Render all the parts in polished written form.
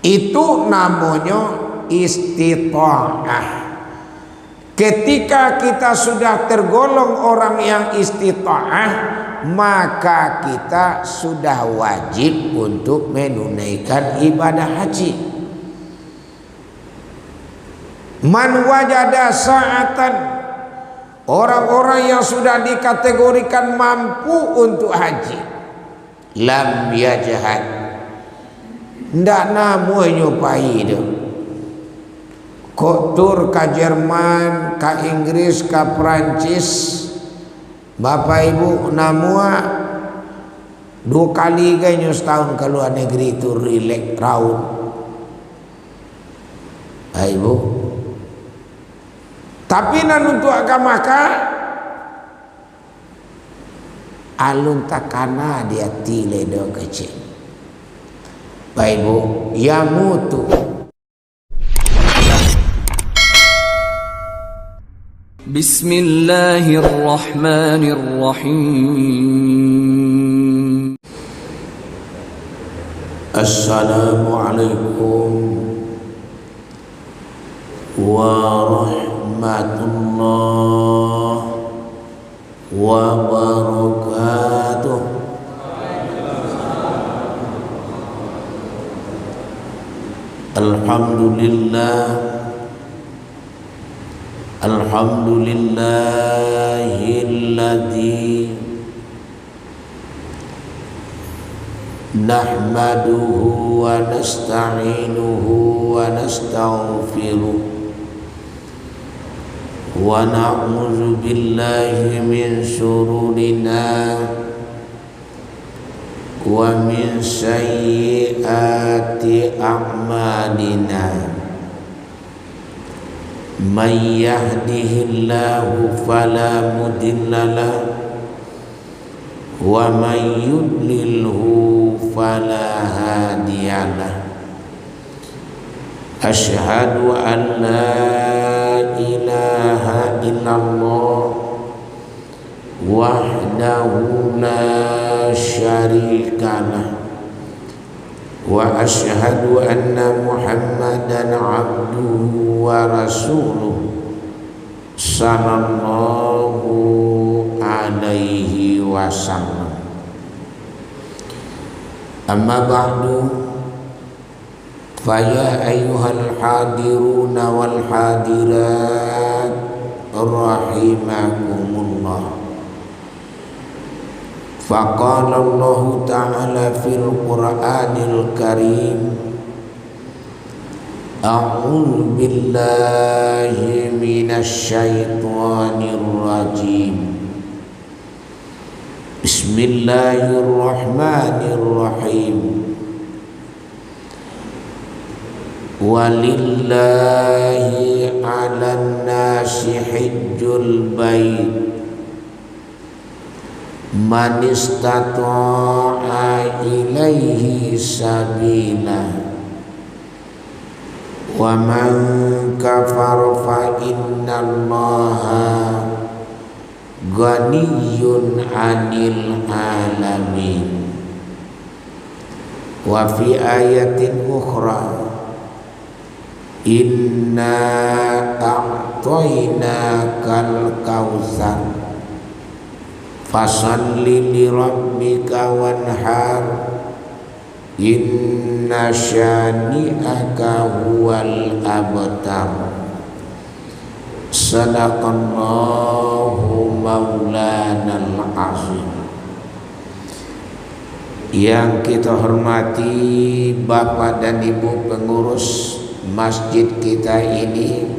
Itu namanya istita'ah. Ketika kita sudah tergolong orang yang istita'ah, maka kita sudah wajib untuk menunaikan ibadah haji. Man wajada sa'atan, orang-orang yang sudah dikategorikan mampu untuk haji, lam yajhad, ndak namanya pai itu. Kok tur ke Jerman, ke Inggris, ke Perancis, Bapak Ibu namua 2 kali kayaknya setahun ke luar negeri itu rileks raun. Bapak Ibu. Tapi nan untuk agama alun takana dia tile do kecil. Bapak Ibu, ya mutu. Bismillahirrahmanirrahim. Assalamualaikum warahmatullahi wabarakatuh. Alhamdulillah, alhamdulillahilladzi nahmaduhu wa nasta'inuhu wa nastaghfiruh wa na'udzu billahi min syururina wa min sayyiati a'malina. Man yahdihillahu fala mudilla lahu wa man yudlilhu fala hadiyalah. Asyhadu an la ilaha illallah wahdahu la syarikalah wa asyhadu anna Muhammadan abduhu wa rasuluh sallallahu alaihi wasallam. Amma ba'du, faya ayyuhal hadiruna wal hadirat rahimakumullah. Faqala Allah ta'ala fil Qur'anil Karim, a'udzu billahi minasy syaithanir rajim. Bismillahirrahmanirrahim. Walillahi 'alan nasi hajjul bait man istata'a ilaihi sabila wa man kafara fa innallaha ghaniyyun 'anil alamin. Wa fi ayatin ukhra, inna a'tainakal kautsar fasalli li rabbika wanhar inna syani'aka huwal abtar. Sadaqallahu maulanal azim. Yang kita hormati Bapak dan Ibu pengurus masjid kita ini,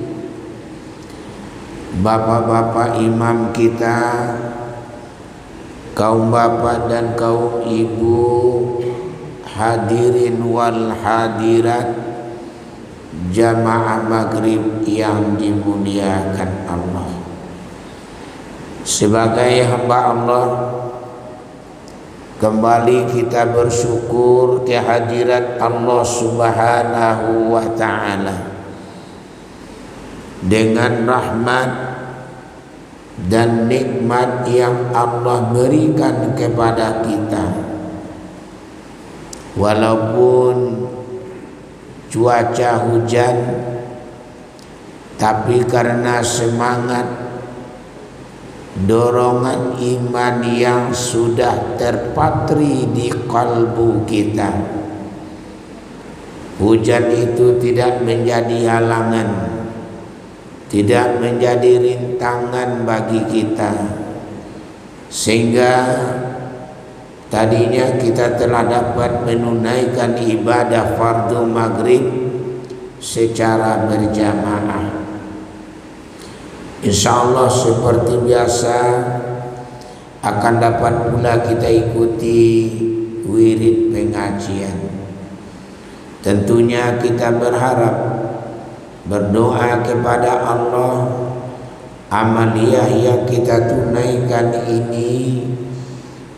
bapak-bapak imam kita, kaum bapak dan kaum ibu, hadirin wal hadirat, jamaah maghrib yang dimuliakan Allah. Sebagai hamba Allah, kembali kita bersyukur kehadirat Allah Subhanahu wa ta'ala dengan rahmat dan nikmat yang Allah berikan kepada kita. Walaupun cuaca hujan, tapi karena semangat dorongan iman yang sudah terpatri di kalbu kita, hujan itu tidak menjadi halangan, tidak menjadi rintangan bagi kita, sehingga tadinya kita telah dapat menunaikan ibadah fardu maghrib secara berjamaah. Insyaallah seperti biasa akan dapat pula kita ikuti wirid pengajian. Tentunya kita berharap, berdoa kepada Allah, amaliyah yang kita tunaikan ini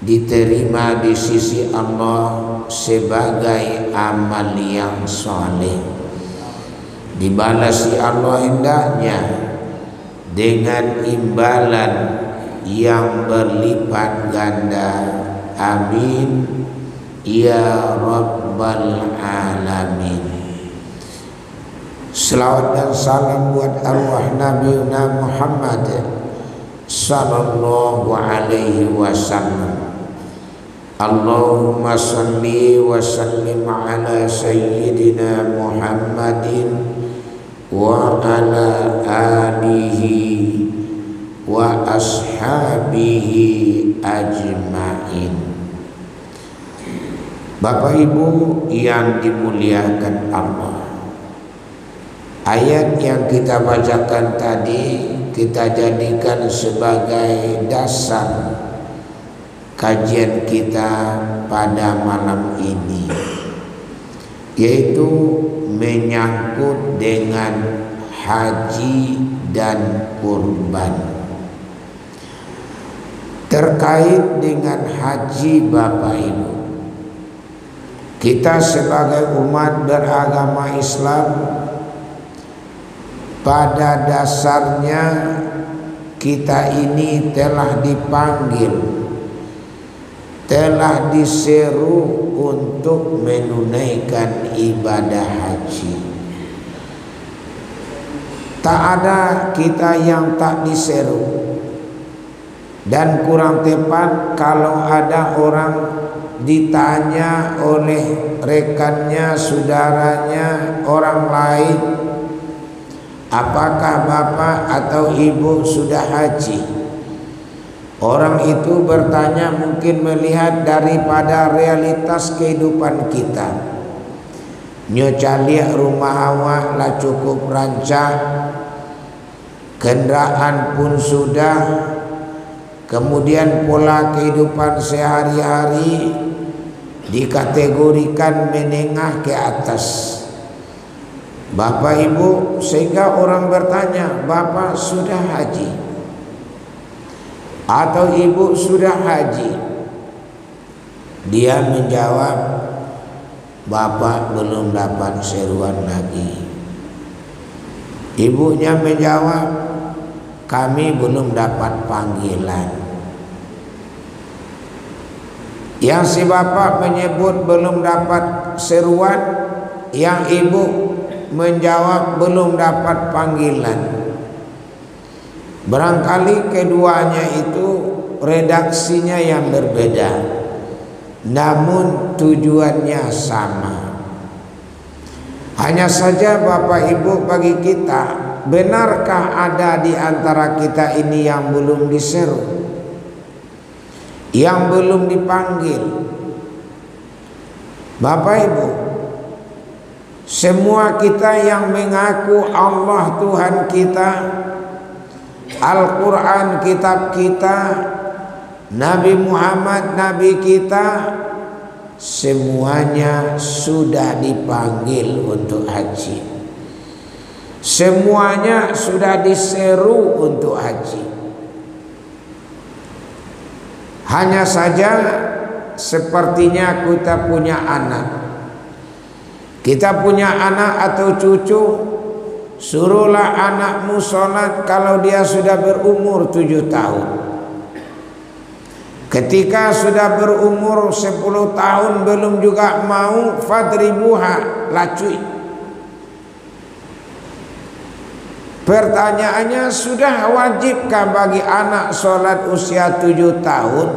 diterima di sisi Allah sebagai amal yang saleh, dibalas Allah hendaknya dengan imbalan yang berlipat ganda. Amin ya rabbal alamin. Selawat dan salam buat arwah Nabi Muhammad sallallahu alaihi wasallam. Allahumma salli wa sallim ala sayyidina Muhammadin wa ala alihi wa ashabihi ajmain. Bapak Ibu yang dimuliakan Allah, ayat yang kita bacakan tadi kita jadikan sebagai dasar kajian kita pada malam ini, yaitu menyangkut dengan haji dan kurban. Terkait dengan haji, Bapak Ibu, kita sebagai umat beragama Islam pada dasarnya kita ini telah dipanggil, telah diseru untuk menunaikan ibadah haji. Tak ada kita yang tak diseru, dan kurang tepat kalau ada orang ditanya oleh rekannya, saudaranya, orang lain, apakah bapak atau ibu sudah haji? Orang itu bertanya mungkin melihat daripada realitas kehidupan kita. Nyocalia rumah awak lah cukup rancak, kendaraan pun sudah, kemudian pola kehidupan sehari-hari dikategorikan menengah ke atas. Bapak Ibu, sehingga orang bertanya, bapak sudah haji atau ibu sudah haji? Dia menjawab, bapak belum dapat seruan lagi. Ibunya menjawab, kami belum dapat panggilan. Yang si bapak menyebut belum dapat seruan, yang ibu menjawab belum dapat panggilan. Barangkali keduanya itu redaksinya yang berbeda, namun tujuannya sama. Hanya saja Bapak Ibu, bagi kita, benarkah ada di antara kita ini yang belum diseru, yang belum dipanggil? Bapak Ibu, semua kita yang mengaku Allah Tuhan kita, Al-Quran kitab kita, Nabi Muhammad Nabi kita, semuanya sudah dipanggil untuk haji. Semuanya sudah diseru untuk haji. Hanya saja sepertinya kita punya anak. Kita punya anak atau cucu, suruhlah anakmu sholat kalau dia sudah berumur 7 tahun. Ketika sudah berumur 10 tahun belum juga mau, fadribuha, lacui, Pertanyaannya, sudah wajibkah bagi anak sholat usia 7 tahun,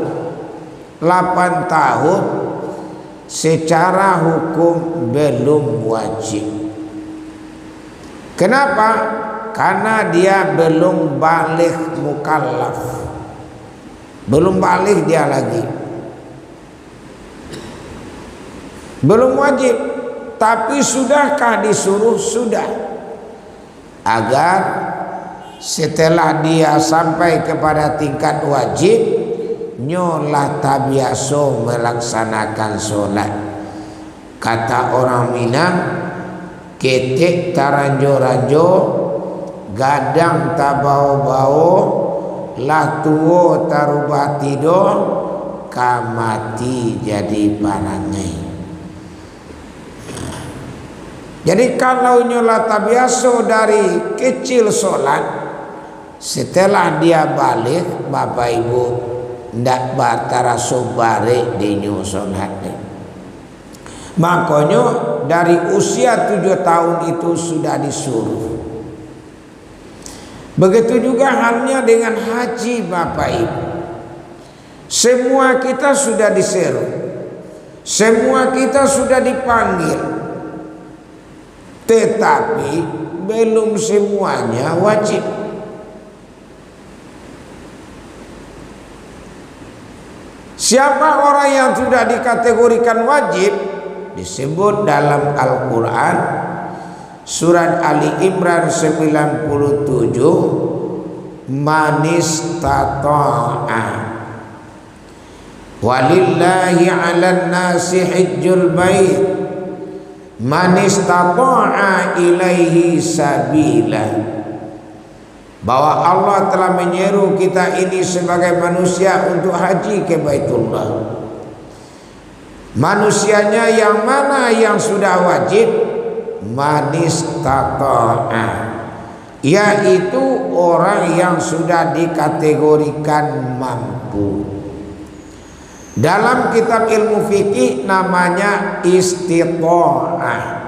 8 tahun? Secara hukum belum wajib. Kenapa? Karena dia belum baligh mukallaf. Belum baligh dia lagi. Belum wajib. Tapi sudahkah disuruh? Sudah. Agar setelah dia sampai kepada tingkat wajib, nyolah tabiaso melaksanakan solat. Kata orang Minang, ketek taranjo-ranjo, gadang tabau-bau, lah tuo tarubah tido, kamati jadi parangai. Jadi kalau nyolah tabiaso dari kecil solat, setelah dia balik, Bapak Ibu ndak batara sobare di nyu solat. Makanya dari usia 7 tahun itu sudah disuruh. Begitu juga halnya dengan haji, Bapak Ibu. Semua kita sudah diseru, semua kita sudah dipanggil, tetapi belum semuanya wajib. Siapa orang yang sudah dikategorikan wajib? Disebut dalam Al-Quran surat Ali Imran 97, manistata'a walillahi 'alan nasi hajjul bait man istata'a ilaihi sabila. Bahwa Allah telah menyeru kita ini sebagai manusia untuk haji ke Baitullah. Manusianya yang mana yang sudah wajib? Man istata'a, yaitu orang yang sudah dikategorikan mampu. Dalam kitab ilmu fikih namanya istita'ah.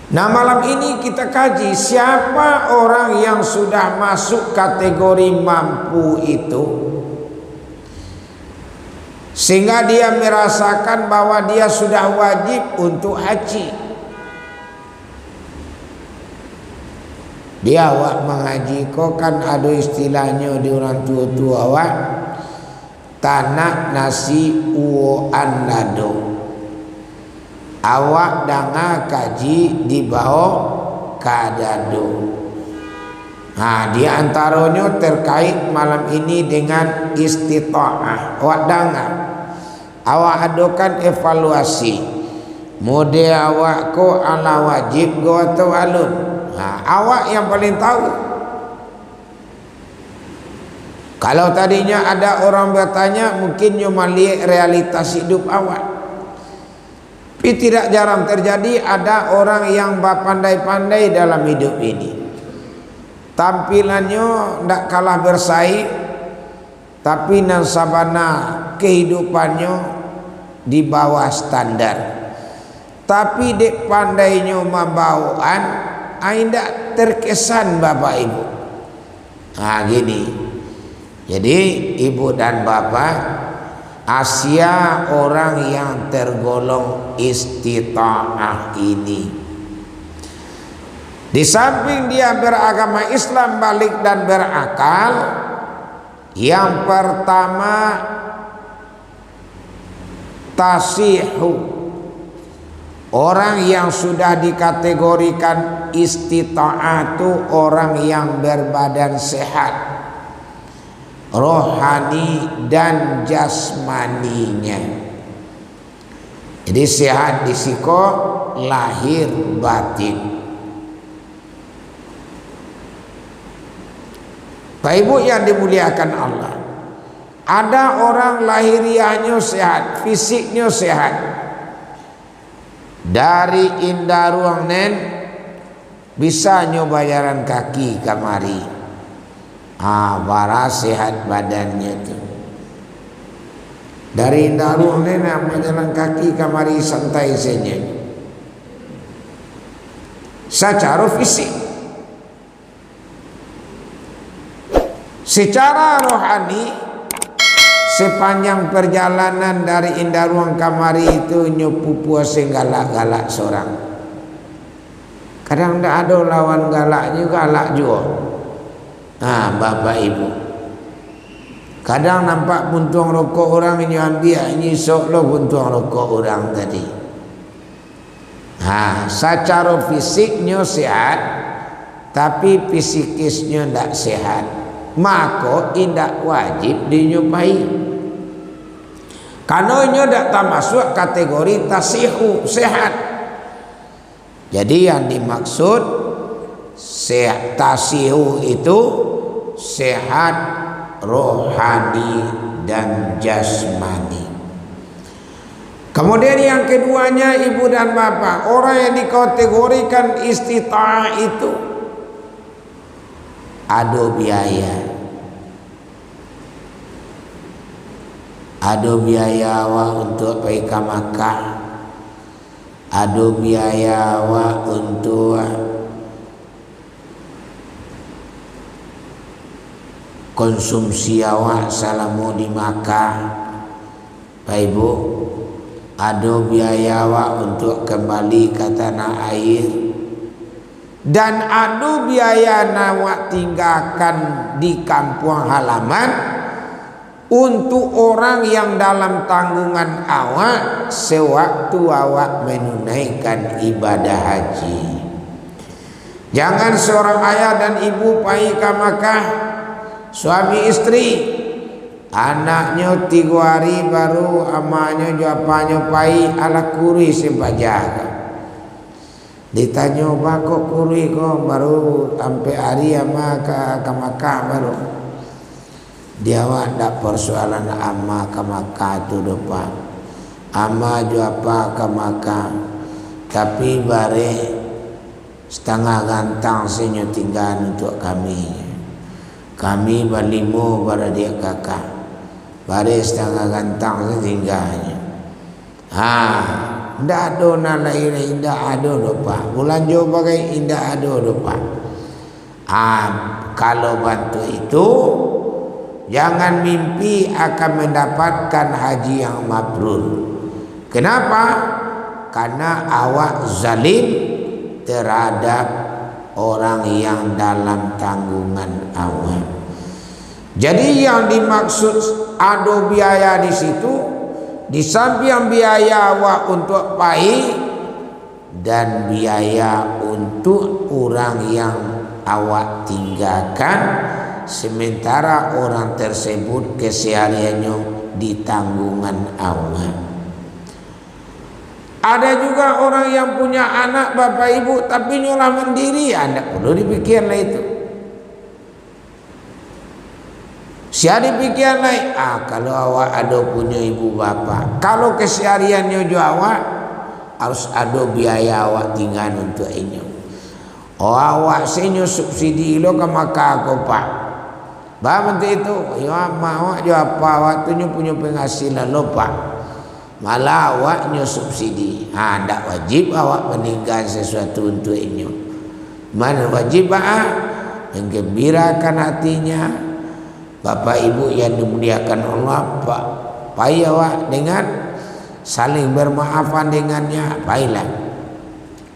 Nah, malam ini kita kaji siapa orang yang sudah masuk kategori mampu itu, sehingga dia merasakan bahwa dia sudah wajib untuk haji. Dia awak mengaji kok kan ada istilahnya di orang tua-tua awak, tanah nasi uo anado. Awak danga kaji di bawah kadado. Nah, di antaranya terkait malam ini dengan istita'ah. Awak danga, awak adokan evaluasi. Mode awak ko ala wajib go atau alun. Nah, awak yang paling tahu. Kalau tadinya ada orang bertanya, mungkin cuma lihat realitas hidup awak. Tapi tidak jarang terjadi ada orang yang pandai-pandai dalam hidup ini. Tampilannya tidak kalah bersaing, tapi nasabana kehidupannya di bawah standar. Tapi dek pandainya membawaan, tidak terkesan Bapak Ibu. Nah gini, jadi Ibu dan Bapak, Asia orang yang tergolong istita'ah ini, di samping dia beragama Islam balik dan berakal, yang pertama tasihu, orang yang sudah dikategorikan istita'ah itu orang yang berbadan sehat, rohani dan jasmaninya. Jadi sehat di siko, lahir batin. Bapak Ibu yang dimuliakan Allah, ada orang lahiriahnya sehat, fisiknya sehat. Dari indah ruang nen bisa nyobayaran kaki kamari. Para sehat badannya tu. Dari indah ruang nen berjalan kaki kamari santai saja. secara fisik. Secara rohani, sepanjang perjalanan dari indah ruang kamari itu nyopupu sing galak-galak seorang. Kadang ndak ada lawan galaknya, galak juga. Nah, bapak ibu, kadang nampak puntung rokok orang ini ambil, ini sok lo puntung rokok orang tadi. Nah, secara fisiknya sehat, tapi psikisnya ndak sehat, maka tidak wajib dinyupai. Karena ini tidak termasuk kategori tasihu, sehat. Jadi yang dimaksud sehat tasihu itu sehat rohani dan jasmani. Kemudian yang keduanya, ibu dan bapak, orang yang dikategorikan istita'ah itu ada biaya. Ada biaya untuk pergi ke Makkah, ada biaya untuk konsumsi awak selama di Makkah, Pak Ibu. Ada biaya untuk kembali ke tanah air, dan ada biaya awak tinggalkan di kampung halaman untuk orang yang dalam tanggungan awak sewaktu awak menunaikan ibadah haji. Jangan seorang ayah dan ibu pergi ke Makkah, suami istri, anaknya 3 hari baru amanya jawabannya pergi ala kuri sempat jaga. Ditanya kok kuri kok baru sampai hari ama ke Makkah baru. Dia tak persoalan ama ke Makkah tu depan. Ama jawab ke Makkah, tapi bare setengah gantang senyo tinggal untuk kami. Kami berlimo pada dia kakak. Bare setengah gantang tinggalnya. Ndak ada nak lain, indah ada depan. Bulan jo bagai indah ada depan. Kalau bantu itu, jangan mimpi akan mendapatkan haji yang mabrur. Kenapa? Karena awak zalim terhadap orang yang dalam tanggungan awak. Jadi yang dimaksud ada biaya di situ, di samping biaya awak untuk pergi dan biaya untuk orang yang awak tinggalkan, sementara orang tersebut kesehariannya di tanggungan awak. Ada juga orang yang punya anak bapak ibu tapi nyolah mandiri, anda perlu dipikirlah itu. Siapa dipikirlah? Kalau awak ada punya ibu bapak, kalau kesehariannya juga awak harus ada biaya awak tinggal untuk ini. Awak senyo subsidi lo ke Makkah kau pak. Bah itu, ya awak juga apa waktunya punya penghasilan lo pak. Malah awaknya subsidi. Tak wajib awak meninggal sesuatu untuk ini. Mana wajib menggembirakan hatinya bapak ibu yang dimuliakan Allah, pak. Payah awak dengan saling bermaafan dengannya, baiklah.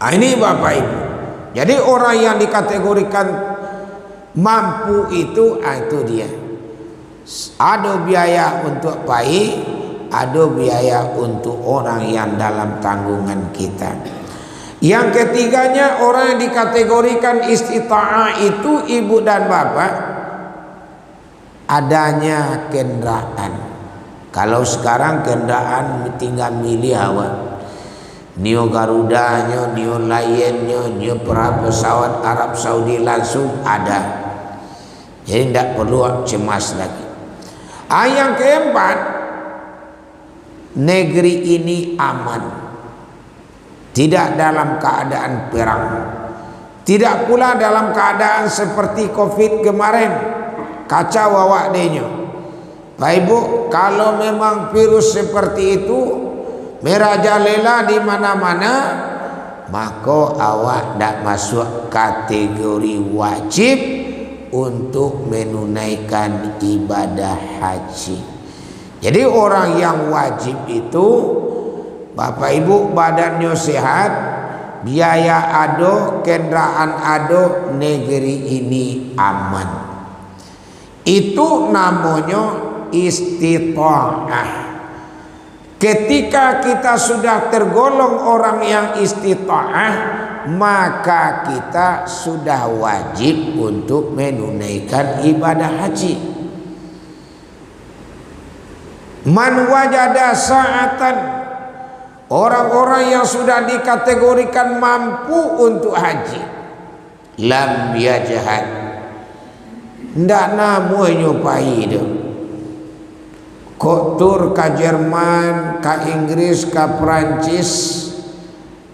Ini bapak ibu. Jadi orang yang dikategorikan mampu itu dia. Ada biaya untuk baik, ada biaya untuk orang yang dalam tanggungan kita. Yang ketiganya, orang yang dikategorikan istita'ah itu ibu dan bapak, adanya kendaraan. Kalau sekarang kendaraan tinggal milih awak. Nio Garudanya, Nio Lionnya, Nio pesawat Arab Saudi langsung ada. Jadi tidak perlu cemas lagi. Yang keempat, negeri ini aman, tidak dalam keadaan perang, tidak pula dalam keadaan seperti COVID kemarin, kacau awak denyo. Bapak Ibu, kalau memang virus seperti itu merajalela di mana-mana, maka awak tidak masuk kategori wajib untuk menunaikan ibadah haji. Jadi orang yang wajib itu Bapak Ibu badannya sehat, biaya ada, kendaraan ada, negeri ini aman. Itu namanya istita'ah. Ketika kita sudah tergolong orang yang istita'ah, maka kita sudah wajib untuk menunaikan ibadah haji. Man wajada sa'atan, orang-orang yang sudah dikategorikan mampu untuk haji, lam yajhad, ndak namu nyopai dia. Kok tur ke Jerman, ke Inggris, ke Perancis,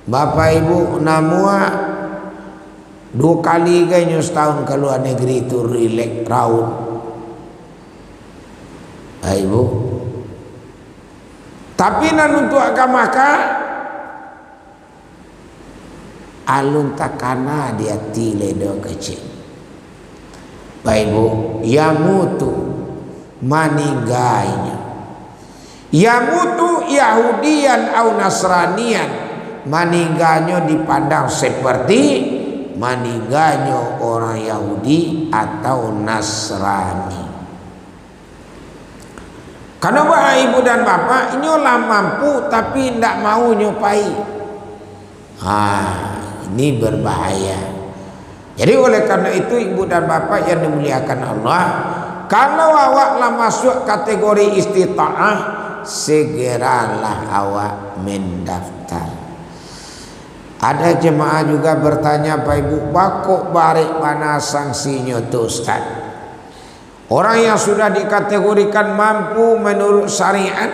Bapak Ibu namua 2 kali kayaknya setahun ke luar negeri itu relax raun. Ibu. Tapi nan untuk agama alun takana dia tile do kecil. Baik Bu, yamutu maningainya. Yamutu Yahudian au Nasranian, maninggalnya dipandang seperti maninggalnya orang Yahudi atau Nasrani. Karena Bapak Ibu dan Bapak ini lah mampu tapi tidak mau nyopai. Ini berbahaya. Jadi oleh karena itu Ibu dan Bapak yang dimuliakan Allah, kalau awaklah masuk kategori istita'ah, segeralah awak mendaftar. Ada jemaah juga bertanya Pak Ibu, bakok barik mana sanksinya tuh Ustaz? Orang yang sudah dikategorikan mampu menurut syariat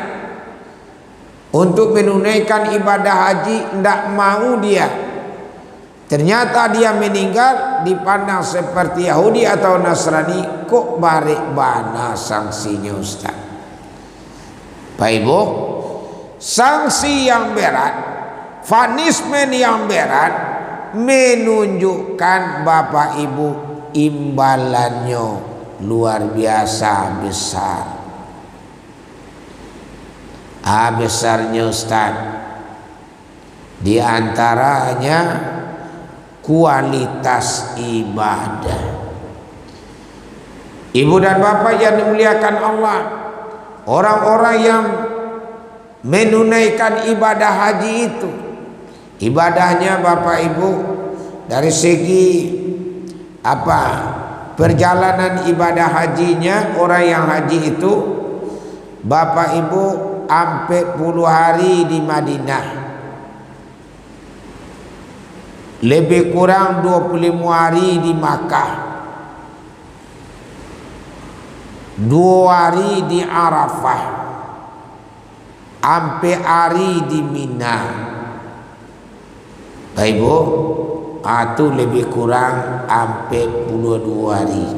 untuk menunaikan ibadah haji, tidak mau dia. Ternyata dia meninggal dipandang seperti Yahudi atau Nasrani, kok barik mana sanksinya Ustaz? Pak Ibu, sanksi yang berat, punishment yang berat menunjukkan Bapak Ibu imbalannya luar biasa besar. Besarnya Ustaz, di antaranya kualitas ibadah. Ibu dan Bapak yang dimuliakan Allah, orang-orang yang menunaikan ibadah haji itu, ibadahnya Bapak Ibu dari segi perjalanan ibadah hajinya, orang yang haji itu Bapak Ibu sampai 10 hari di Madinah, lebih kurang 25 hari di Makkah, 2 hari di Arafah, sampai hari di Mina. Baik Bu, itu lebih kurang sampai 22 hari.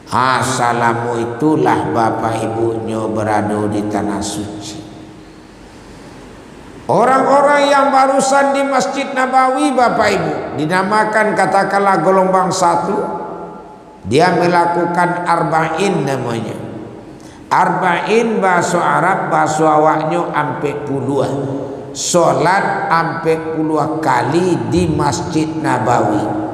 Assalamu itulah Bapak Ibunya berada di tanah suci. Orang-orang yang barusan di Masjid Nabawi Bapak Ibu, dinamakan katakanlah gelombang 1, dia melakukan arba'in namanya. Arba'in bahasa Arab, bahasa awaknya sampai puluhan. Solat sampai 10 kali di Masjid Nabawi.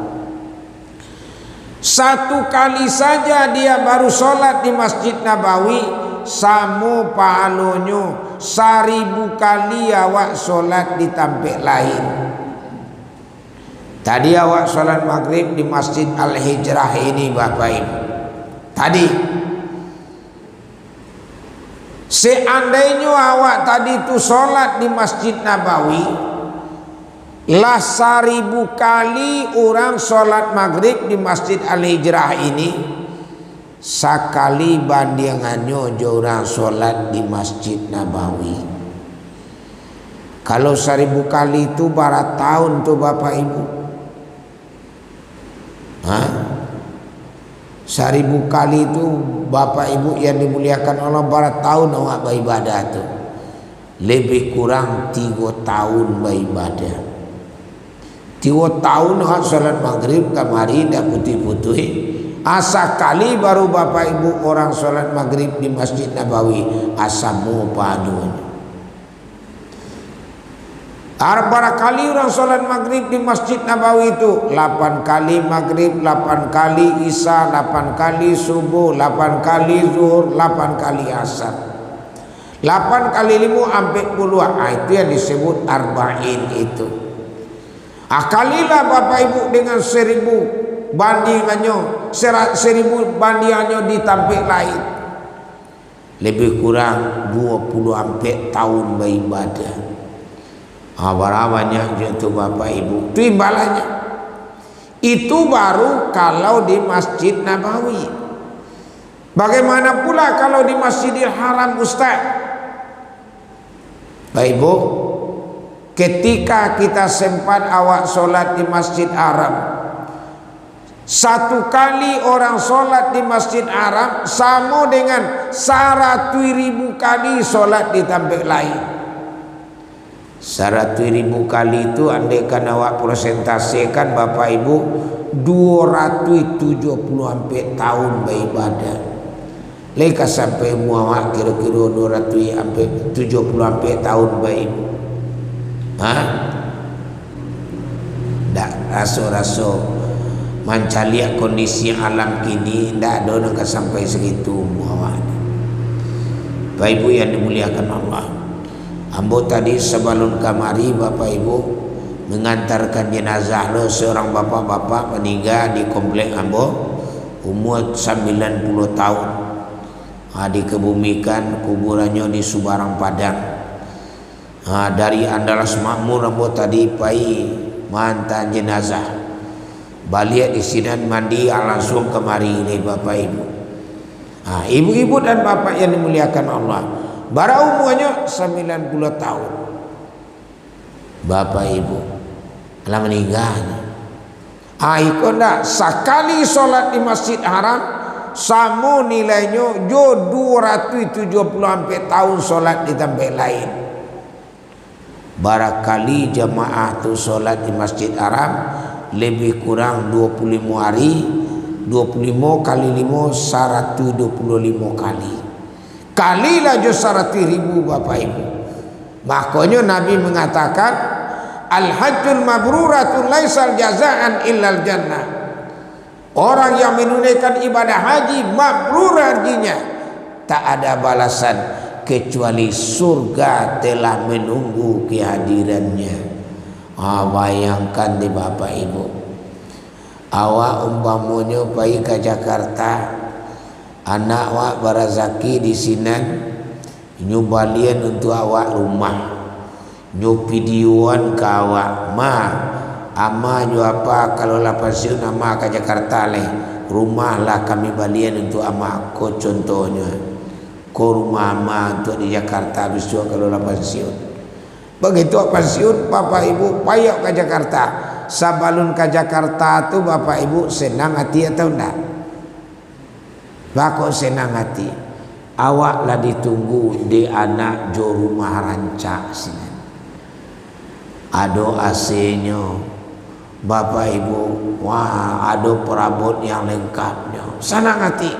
1 kali saja dia baru solat di Masjid Nabawi, samu pahalonyo 1000 kali awak solat di tempat lain. Tadi awak solat maghrib di Masjid Al-Hijrah ini Bapak Ibu. Tadi seandainya awak tadi itu solat di Masjid Nabawi, lah 1000 kali orang solat maghrib di Masjid Al-Hijrah ini, sekali bandingannya orang solat di Masjid Nabawi. Kalau 1000 kali itu berapa tahun tuh Bapak Ibu? 1000 kali itu Bapak Ibu yang dimuliakan Allah, berapa tahun awak beribadah tuh? Lebih kurang 3 tahun beribadah. tiwa tahun hak salat maghrib kamari dah putih-putih. Asa kali baru bapak ibu orang salat maghrib di Masjid Nabawi asamu paduan. Arbara kali orang salat maghrib di Masjid Nabawi itu 8 kali maghrib, 8 kali isya, 8 kali subuh, 8 kali zuhur, 8 kali asar. 8 kali 5 sampai puluhan. Itu yang disebut arba'in itu. Kalilah bapak ibu dengan 1000 bandingannya, 1000 bandingannya di tampik lain. Lebih kurang 20 tahun beribadah. Berapa banyak itu bapak ibu, itu imbalannya. Itu baru kalau di Masjid Nabawi. Bagaimana pula kalau di Masjidil Haram Ustaz? Bapak ibu, ketika kita sempat awak solat di Masjid Haram, 1 kali orang solat di Masjid Haram sama dengan 100.000 kali solat di tempat lain. 100.000 kali itu andaikan awak presentasikan bapak ibu 270 tahun beribadah. Leka sampai muawak kira-kira 270 tahun beribadah. Tak rasa-rasa mencari kondisi alam kini tak ada nak sampai segitu muawak. Bapak ibu yang dimuliakan Allah, ambo tadi sebelum kamari bapak ibu mengantarkan jenazah lo seorang bapak-bapak meninggal di komplek ambo, umur 90 tahun. Dikebumikan kuburannya di Subarang Padang. Dari Andalas Makmur ambo tadi pai mantan jenazah. Balik di sinan mandi langsung kemari ini bapak ibu. Ibu-ibu dan bapak yang dimuliakan Allah, bara umurnya 90 tahun. Bapak ibu telah meninggal. Ikut tak sekali solat di Masjid Haram sama nilainya jo 274 tahun solat di tempat lain. Barakali jamaah tu solat di Masjid Haram lebih kurang 25 hari, 25 kali 5 125 kali. Kalilah jo 100.000 bapak ibu. Makanya Nabi mengatakan al-hajjul mabruratun laisal jazaan illal jannah. Orang yang menunaikan ibadah haji mabrur artinya tak ada balasan kecuali surga telah menunggu kehadirannya. Bayangkan di bapak ibu, awak umpamanya pergi ke Jakarta, anak awak berazaki di sinan, nyubalian untuk awak rumah, nyupidiuan ke awak ama ju apa kalau lah pensiun ama ke Jakarta leh rumah lah kami balian untuk ama ko contohnya ko rumah ama untuk di Jakarta habis itu kalau lah pensiun. Begitu pensiun bapak ibu payah ke Jakarta, sabalun ke Jakarta tu bapak ibu senang hati atau enggak? Bako senang hati. Awak lah ditunggu di anak jo rumah rancak sini. Ado AC-nya. Bapak ibu, wah ada perabot yang lengkapnya. Senang hati.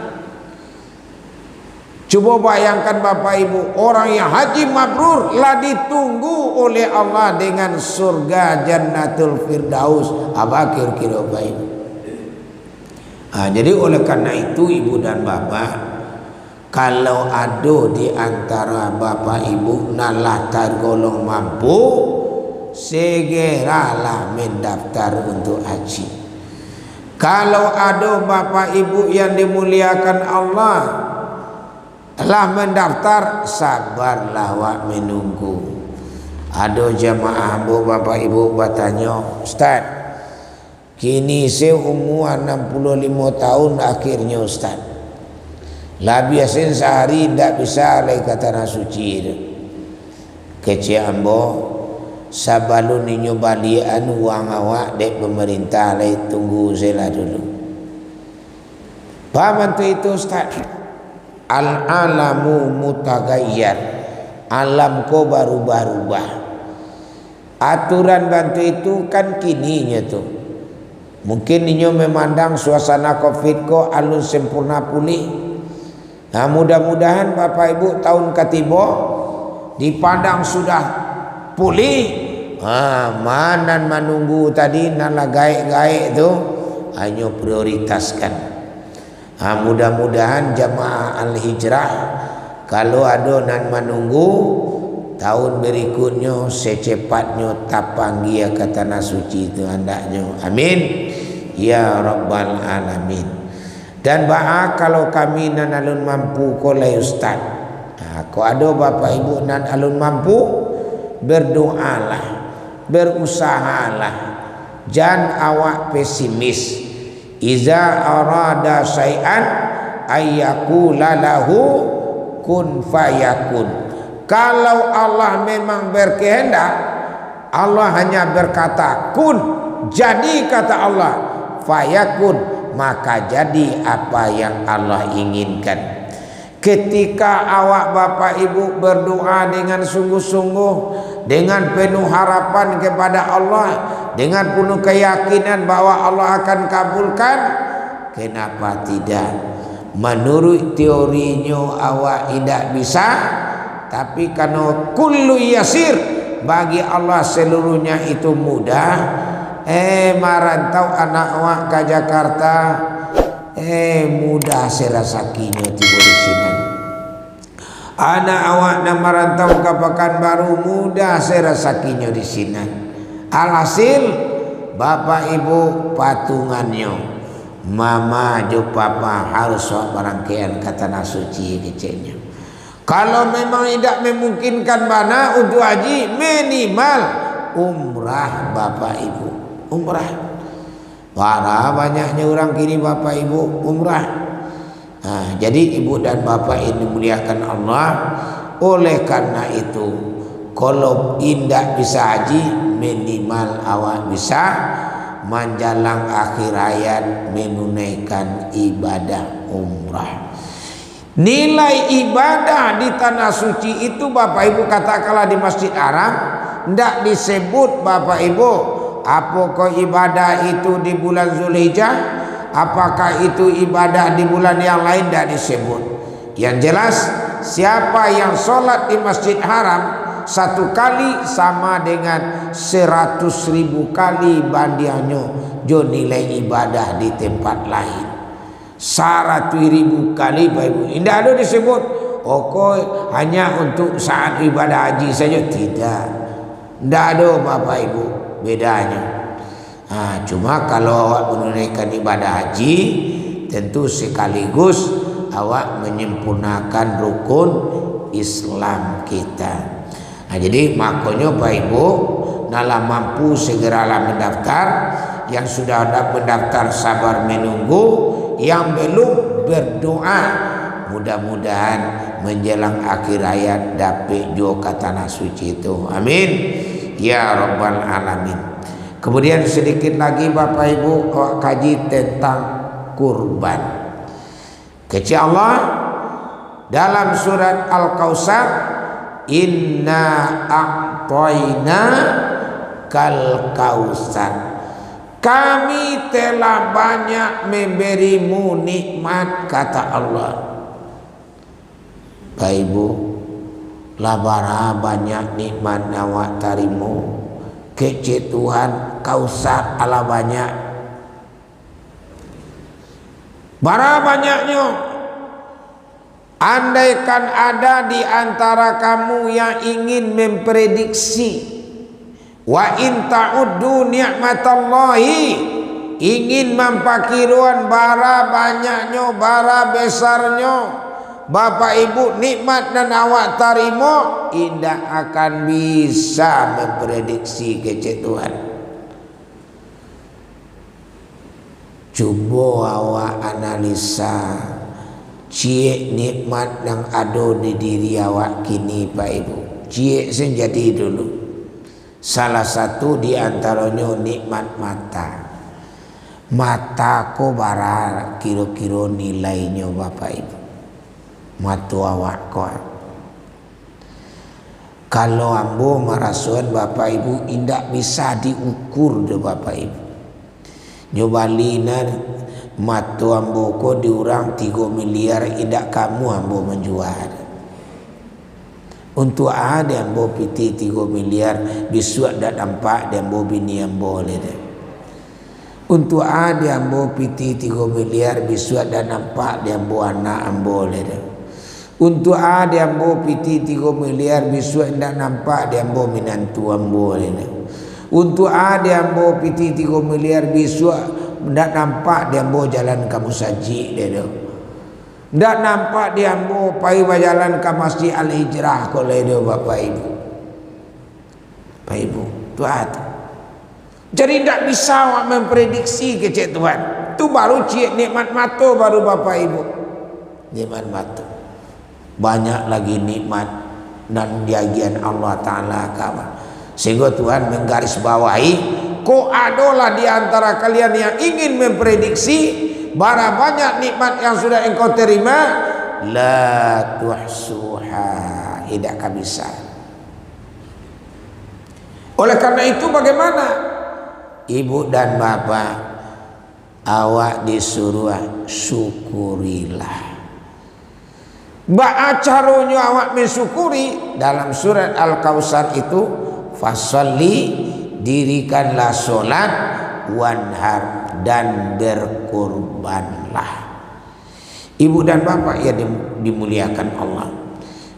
Coba bayangkan bapak ibu, orang yang haji mabrur lah ditunggu oleh Allah dengan surga Jannatul Firdaus. Apa kira-kira bapak ibu? Jadi oleh karena itu ibu dan bapak, kalau ada di antara bapak ibu nalah tergolong mampu, segeralah mendaftar untuk haji. Kalau ada bapak ibu yang dimuliakan Allah telah mendaftar, sabarlah wak menunggu. Ada jamaah bapak ibu bertanya, Ustaz, kini saya umur 65 tahun akhirnya Ustaz, lah biasin sehari tak bisa lagi kata nasuci itu. Kecil ambo sabalun ninyo balian uang awak dek pemerintah lagi tunggu saya dulu. Paham tu itu Ustaz? Al-alamu mutagayyar, alam ko berubah-ubah. Aturan bantu itu kan kininya tuh. Mungkin inyo memandang suasana Covid ko alun sempurna pulih. Nah, mudah-mudahan Bapak Ibu tahun ketiga dipandang sudah pulih. Manan menunggu tadi nala gaek-gaek itu hanya prioritaskan. Mudah-mudahan jamaah al-hijrah kalau ada nan menunggu tahun berikutnya secepatnya tapanggi ya kata tanah suci itu hendaknya. Amin ya rabbal alamin. Dan kalau kami nan alun mampu kolai ustaz. Kalau ada Bapak Ibu nan alun mampu, berdoalah, berusahalah, jangan awak pesimis. Iza arada syai'an ayyakula lahu kun fayakun. Kalau Allah memang berkehendak, Allah hanya berkata kun, jadi kata Allah, fayakun, maka jadi apa yang Allah inginkan. Ketika awak Bapak Ibu berdoa dengan sungguh-sungguh, dengan penuh harapan kepada Allah, dengan penuh keyakinan bahwa Allah akan kabulkan, kenapa tidak? Menurut teorinya awak tidak bisa, tapi karena kullu yasir, bagi Allah seluruhnya itu mudah. Marantau anak awak ke Jakarta, mudah serasakinya tiba di sini. Anak awak nak merantau ke Pekanbaru, mudah serasakinya di sini. Alhasil Bapak Ibu patungannya, mama jo papa harus barangkaian kata nasuci kecilnya. Kalau memang tidak memungkinkan mana untuk haji, minimal umrah Bapak Ibu, umrah. Para banyaknya orang kini Bapak Ibu umrah. Jadi ibu dan bapak ini dimuliakan Allah. Oleh karena itu, kalau tidak bisa haji, minimal awak bisa menjelang akhir hayat menunaikan ibadah umrah. Nilai ibadah di tanah suci itu Bapak Ibu katakanlah di Masjid Haram, tidak disebut Bapak Ibu. Apakah ibadah itu di bulan Zulhijjah? Apakah itu ibadah di bulan yang lain? Tidak disebut. Yang jelas, siapa yang sholat di Masjid Haram satu kali sama dengan 100.000 kali bandingnya jo nilai ibadah di tempat lain. 100.000 kali Bapak Ibu. Tidak ada disebut hanya untuk saat ibadah haji saja. Tidak. Tidak ada Bapak Ibu bedanya. Cuma kalau awak menunaikan ibadah haji, tentu sekaligus awak menyempurnakan rukun Islam kita. Jadi makanya Bapak Ibu, nala mampu segeralah mendaftar. Yang sudah mendaftar sabar menunggu, yang belum berdoa, mudah-mudahan menjelang akhir hayat dapat jo ke tanah suci itu. Amin ya rabbal alamin. Kemudian sedikit lagi Bapak Ibu kaji tentang kurban. Kecil Allah dalam surat Al-Kautsar, inna a'tayna kal kautsar. Kami telah banyak memberimu nikmat kata Allah. Bapak Ibu, labara banyak nikmat awak tarimu. Kecil Tuhan Kautsar ala banyak. Bara banyaknya. Andaikan ada di antara kamu yang ingin memprediksi, wa in ta'uddu ni'matallahi, ingin mempakiruan bara banyaknya, bara besarnya Bapak Ibu nikmat dan awak tarimo, tidak akan bisa memprediksi kecil Tuhan. Coba awak analisa cie nikmat yang ada di diri awak kini Pak Ibu. Cie sejati dulu. Salah satu di antaranya nikmat mata. Mata ko bara kira-kira nilainya Bapak Ibu. Mata awak ko. Kalau ambo marasuan Bapak Ibu indak bisa diukur de Bapak Ibu. Nyobalina matu ambo ko diurang 3 miliar indak kamu ambo menjual. Untuk ada ambo piti 3 miliar bisuak dak nampak dan ambo bini ambo le. Untuk ada ambo piti 3 miliar bisuak dak nampak dan ambo anak ambo le. Untuk ada ambo piti 3 miliar bisuak ndak nampak dia ambo minantu ambo ni. Untuk ada ambo piti 3 miliar bisuak ndak nampak dia ambo jalan ke musaji dia tu. Ndak nampak dia ambo pai jalan ke Masjid Al-Hijrah ko le dia Bapak Ibu. Bapak Ibu, tu ada. Jadi ndak bisa awak memprediksi kecek Tuhan. Tu baru cik nikmat mata baru Bapak Ibu. Nikmat mata. Banyak lagi nikmat dan bagian Allah Ta'ala kawan. Sehingga Tuhan menggarisbawahi, kok adalah di antara kalian yang ingin memprediksi bara banyak nikmat yang sudah engkau terima, la tuhsuha, tidak akan bisa. Oleh karena itu bagaimana? Ibu dan bapak, awak disuruh syukurilah. Ba'acarunya awak mensyukuri. Dalam surat Al-Kautsar itu, fasalli, dirikanlah solat, wanhar, dan berkurbanlah. Ibu dan bapak yang dimuliakan Allah,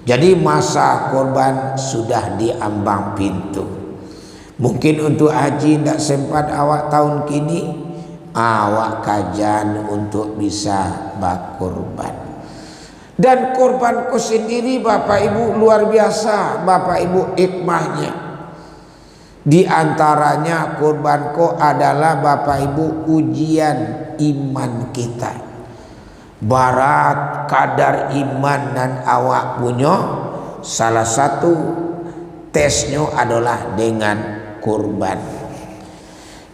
jadi masa korban sudah diambang pintu. Mungkin untuk haji tidak sempat awak tahun kini, awak kajian untuk bisa berkorban. Dan korbanku sendiri Bapak Ibu luar biasa, Bapak Ibu, hikmahnya. Di antaranya korbanku adalah Bapak Ibu ujian iman kita. Barat kadar iman dan awak punya, salah satu tesnya adalah dengan korban.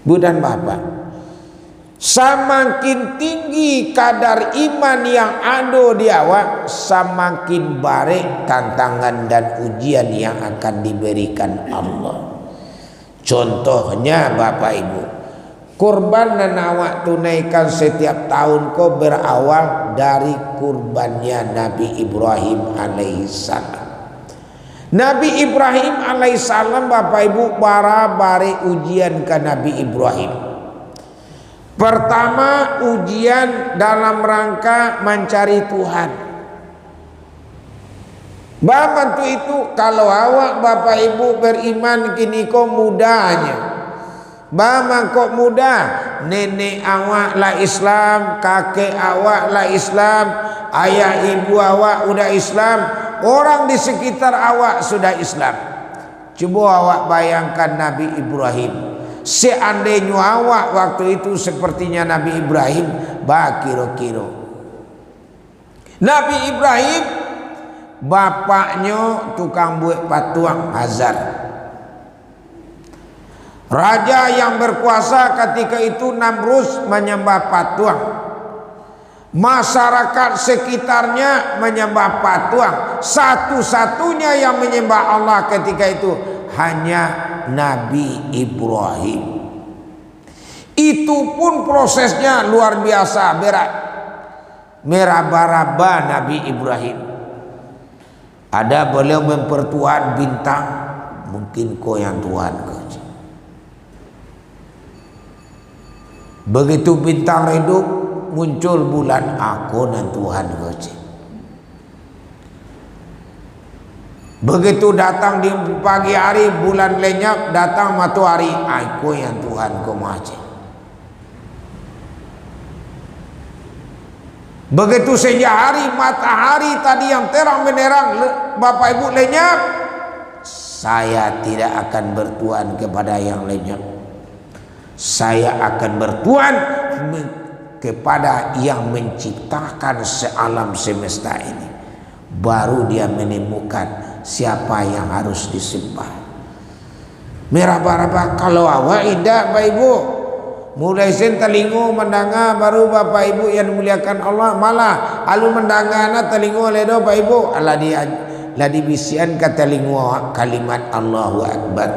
Bu dan Bapak, semakin tinggi kadar iman yang ada di awak, semakin baik tantangan dan ujian yang akan diberikan Allah. Contohnya Bapak Ibu, kurban dan awak tunaikan setiap tahun kau berawal dari kurbannya Nabi Ibrahim alaihissalam. Nabi Ibrahim alaihissalam Bapak Ibu bara-bari ujian ke Nabi Ibrahim. Pertama, ujian dalam rangka mencari Tuhan. Bantu itu kalau awak Bapak Ibu beriman kini kok mudahnya. Bama kok mudah, nenek awak lah Islam, kakek awak lah Islam, ayah ibu awak udah Islam, orang di sekitar awak sudah Islam. Coba awak bayangkan Nabi Ibrahim. Seandainya awak waktu itu sepertinya Nabi Ibrahim, kira-kira Nabi Ibrahim bapaknya tukang buat patuang Hazar, raja yang berkuasa ketika itu. Namrus menyembah patuang, masyarakat sekitarnya menyembah patuang. Satu-satunya yang menyembah Allah ketika itu hanya Nabi Ibrahim. Itu pun prosesnya luar biasa berat, meraba-raba Nabi Ibrahim. Ada beliau mempertuan bintang, mungkin kau yang Tuhan kau. Begitu bintang redup, muncul bulan, aku dan Tuhan kau. Begitu datang di pagi hari bulan lenyap, datang matahari, aku yang Tuhan kau maha. Begitu sejak hari matahari tadi yang terang menerang Bapak Ibu lenyap, saya tidak akan bertuan kepada yang lenyap. Saya akan bertuan kepada yang menciptakan sealam semesta ini. Baru dia menemukan siapa yang harus disembah. Meraba-raba kalau awak indah Bapak Ibu, mulai sen telingo mendengar baru Bapak Ibu yang dimuliakan Allah, malah alu mendengar telingo ledo Bapak Ibu, ala dia lah dibisian kata lingua kalimat Allahu Akbar.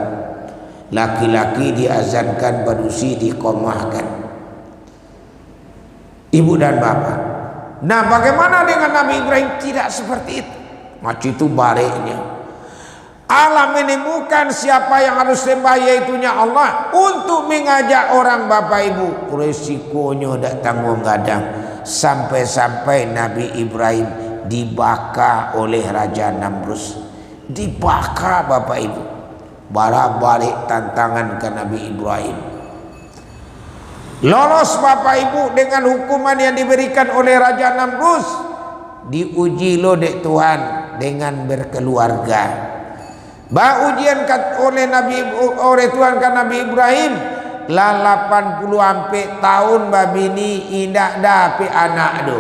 Laki-laki diazankan, badusi diqomahkan. Ibu dan bapak. Nah, bagaimana dengan Nabi Ibrahim? Tidak seperti itu. Macam itu baliknya. Allah menemukan siapa yang harus sembah, yaitunya Allah, untuk mengajak orang bapak ibu. Resikonya tak tanggung-gadang. Sampai-sampai Nabi Ibrahim dibakar oleh Raja Namrus. Dibakar bapak ibu. Balik tantangan ke Nabi Ibrahim. Lolos bapak ibu dengan hukuman yang diberikan oleh Raja Namrus. Diuji lo dek Tuhan dengan berkeluarga. Ujian oleh Tuhan ke Nabi Ibrahim lah 80 ampe tahun babini indak dapat anak do.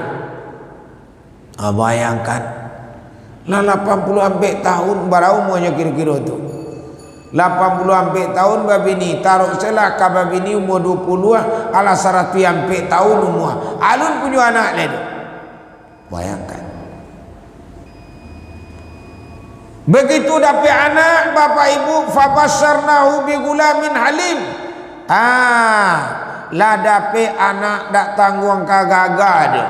Bayangkan lah 80 ampe tahun berapa umurnya kira-kira tu. 80 ampe tahun babini taruh selah ka babini umur 20 ala 100 ampe tahun umur. Alun punya anak le. Bayangkan. Begitu dapat anak bapak ibu, fabasyarnahu bi gulamin halim. Lah dapat anak dak tangguang kagaga dia.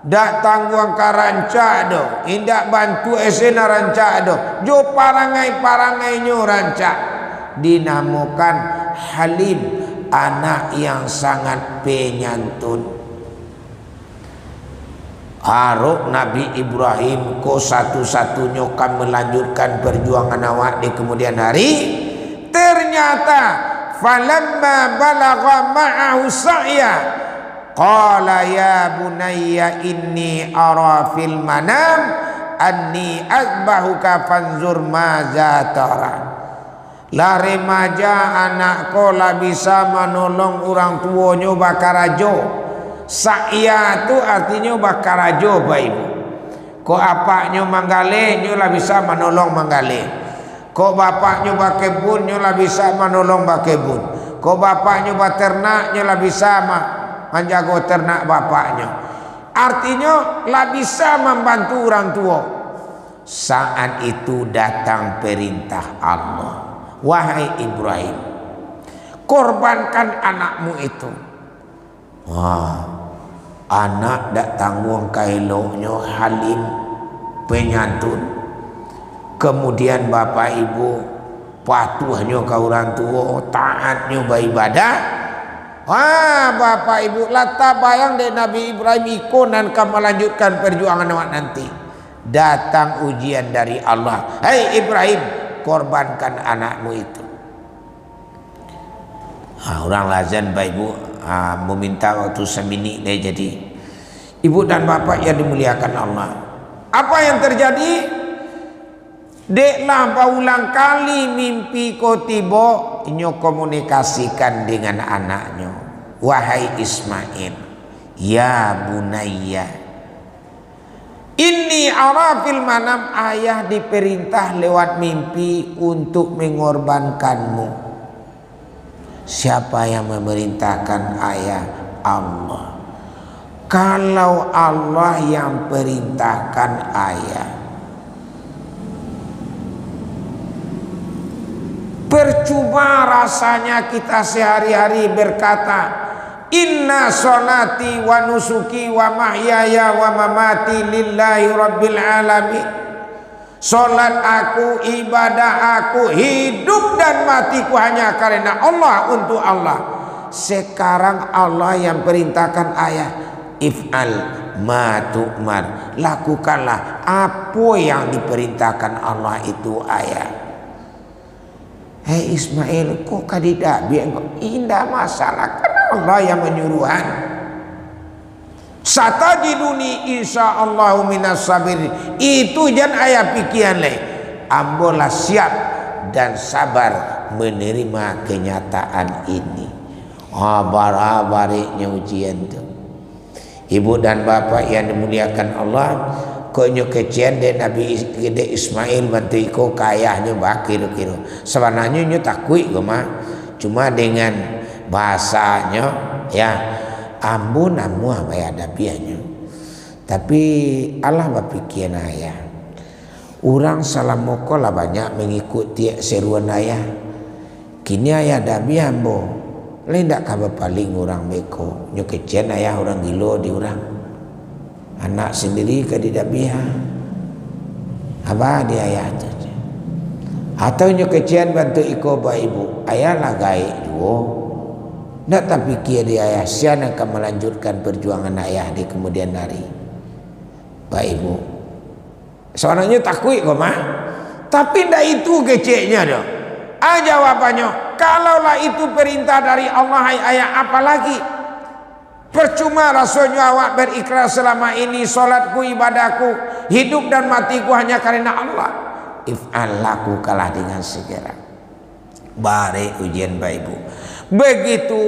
Dak tangguang karanca do, indak bantu esena ranca do. Jo parangai nyo ranca. Dinamakan Halim, anak yang sangat penyantun. Haruk Nabi Ibrahim ko satu-satunya kan melanjutkan perjuangan awak di kemudian hari. Ternyata falamma balagha ma'ahu sa'ya qala ya bunayya inni ara fil manam anni azbahuka fanzur maza tara. La remaja anakku lah bisa menolong orang tuanya bakar rajo. Sa'ya tu artinya bakar rajo bapak ibu. Ko apaknya manggale nyo lah bisa menolong manggale. Ko bapaknya bakebun nyo lah bisa menolong bakebun. Ko bapaknya baternak nyo lah bisa menjaga ternak bapaknya. Artinya lah bisa membantu orang tua. Saat itu datang perintah Allah. Wahai Ibrahim, korbankan anakmu itu. Anak dak tanggung kailoknya Halim, penyantun. Kemudian bapak ibu patuhnya ke orang tua, taatnya beribadah. Bapak ibu lata bayang deh Nabi Ibrahim ikonan akan melanjutkan perjuangan awak nanti. Datang ujian dari Allah. Hei Ibrahim, korbankan anakmu itu. Orang lazan bapak ibu meminta waktu semini dia jadi. Ibu dan bapak yang dimuliakan Allah. Apa yang terjadi? Deklah berulang kali mimpi ko tiba nyo komunikasikan dengan anaknya. Wahai Ismail, ya bunayya, inni ara fil manam, ayah diperintah lewat mimpi untuk mengorbankanmu. Siapa yang memerintahkan ayah? Allah. Kalau Allah yang perintahkan ayah, percuma rasanya kita sehari-hari berkata inna sholati wa nusuki wa mahyaya wa mamati lillahi rabbil alamin. Solat aku, ibadah aku, hidup dan matiku hanya karena Allah, untuk Allah. Sekarang Allah yang perintahkan ayah, if'al ma tu'mar, lakukanlah apa yang diperintahkan Allah itu ayah. Hei Ismail, kok kadidak biar indah masalah, karena Allah yang menyuruhan. Satajiduni insyaallahu minas sabirin. Itu jan ayah pikiran le. Ambolah siap dan sabar menerima kenyataan ini. Bariknya ujian tu. Ibu dan bapak yang dimuliakan Allah, konyo kecian de Nabi Ismail bantu iko kayahnya bakir-kiro. Sebenarnya nyo takui mah, cuma dengan bahasanya ya ambun amu apa ya ada bianya. Tapi Allah berpikir ayah. Orang salam moko lah banyak mengikuti seruan ayah. Kini ayah dah biambo. Lendak kabar paling orang beko. Nyo kecian ayah orang gilo di orang. Anak sendiri ke tidak biha. Apa dia ayah tu? Atau nyo kecian bantu iko ba ibu. Ayah lah gai duo. Nak tapi kia dia ayah sian akan melanjutkan perjuangan ayah di kemudian hari. Ba ibu. Seorangnya takut kok mah. Tapi ndak itu keceknya dah. Jawabannya, kalaulah itu perintah dari Allah ayah apalagi? Percuma rasanya awak berikrar selama ini solatku, ibadahku, hidup dan matiku hanya karena Allah. If'al laku kalah dengan segera. Bare ujian Bapak Ibu. Begitu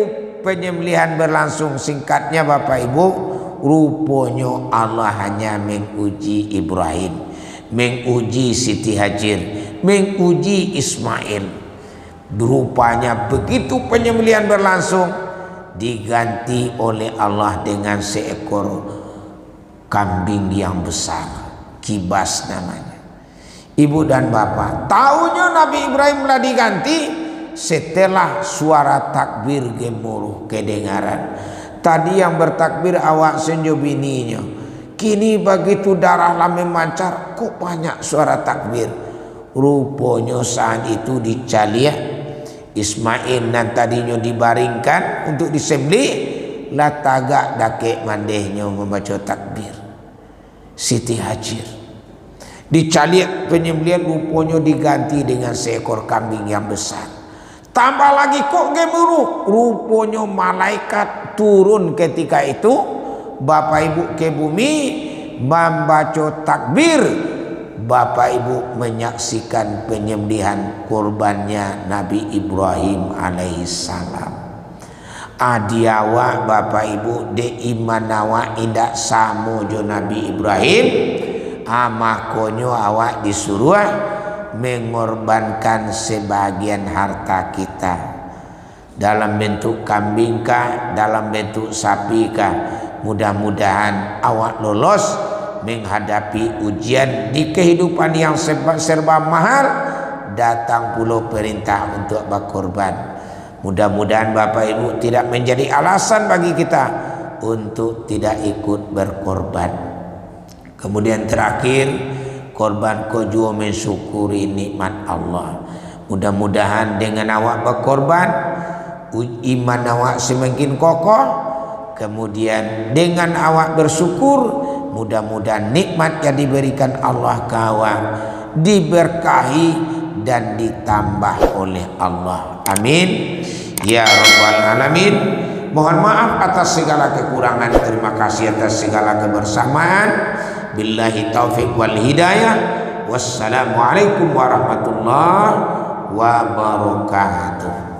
penyembelihan berlangsung, singkatnya Bapak Ibu, rupanya Allah hanya menguji Ibrahim, menguji Siti Hajar, menguji Ismail. Rupanya begitu penyembelihan berlangsung, diganti oleh Allah dengan seekor kambing yang besar, kibas namanya. Ibu dan bapak, tahunya Nabi Ibrahim telah diganti setelah suara takbir gemuruh kedengaran. Tadi yang bertakbir awak senjo bininya, kini begitu darahlah memancar, kok banyak suara takbir. Rupanya saat itu dicaliak Ismail dan tadinya dibaringkan untuk disembelih, lah tagak dakek mandehnya membaca takbir. Siti Hajar dicaliak penyembelihan, rupanya diganti dengan seekor kambing yang besar. Tambah lagi kok gemuruh, rupanya malaikat turun ketika itu Bapak Ibu ke bumi membaca takbir. Bapak Ibu menyaksikan penyembelihan kurbannya Nabi Ibrahim alaihissalam. Adiawa Bapak Ibu de imanawa indak samo jo Nabi Ibrahim, amakonyo awak disuruh mengorbankan sebagian harta kita dalam bentuk kambing kah, dalam bentuk sapi kah. Mudah-mudahan awak lolos menghadapi ujian di kehidupan yang serba mahal. Datang pula perintah untuk berkorban. Mudah-mudahan Bapak Ibu tidak menjadi alasan bagi kita untuk tidak ikut berkorban. Kemudian terakhir, korban kojo mensyukuri nikmat Allah. Mudah-mudahan dengan awak berkorban, iman awak semakin kokoh. Kemudian dengan awak bersyukur, mudah-mudahan nikmat yang diberikan Allah ke awak diberkahi dan ditambah oleh Allah. Amin ya rabbal alamin. Mohon maaf atas segala kekurangan, terima kasih atas segala kebersamaan. Billahi taufik wal hidayah. Wassalamualaikum warahmatullahi wabarakatuh.